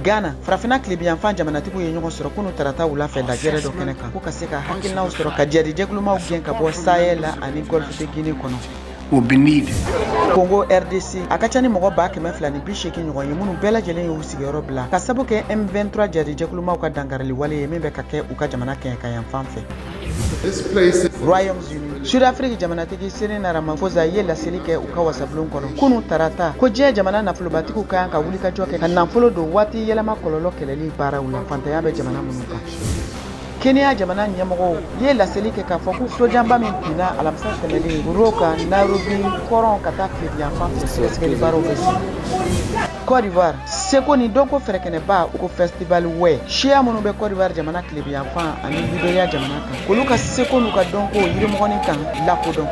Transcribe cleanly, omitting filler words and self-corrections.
Ghana farafina kilebiyanfan jamanatigiw ye ɲɔgɔn sɔrɔ kunu tarata wula fɛ lajɛrɛ dɔ kɛnɛ kan ko ka se ka hakilinaw sɔrɔ ka jɛrijɛgulumaw gɛn ka bɔ Sahel la ani Golfe de Guinée kɔnɔ. Congo RDC a ka ca ni mɔgɔ 280 ɲɔgɔn ye minnu bɛɛ lajɛlen y'u sigiyɔrɔ bila ka sabu kɛ M23 jɛrijɛgulumaw ka dangarili wale ye min bɛ ka kɛ u ka jamana kɛɲɛ ka yan fan fɛ. Royaume-Uni Sud-Afrique jamanatigi Cyril Ramaphosa ye laseli kɛ u ka wasabulon kɔnɔ kunu tarata ko diɲɛ jamana nafolobatigiw kan ka wuli ka jɔ kɛ ka nafolo don waati yɛlɛma kɔlɔlɔ kɛlɛli baaraw la fantanya bɛ jamana minnu kan. Kenya jamana ɲɛmɔgɔw ye laseli kɛ k'a fɔ ko sojanba min binna alamisa tɛmɛnen Buruka Nairobi kɔrɔn ka taa kilebiyanfan fɛ sɛgɛsɛgɛli baaraw bɛ se. Côte d'Ivoire seko ni dɔnko fɛrɛkɛnɛba u ko festival wɛ siya minnu bɛ Côte d'Ivoire jamana kilebiyanfan ani Libéria jamana kan olu ka seko n'u ka dɔnko yirimɔgɔnin kan lakodɔn.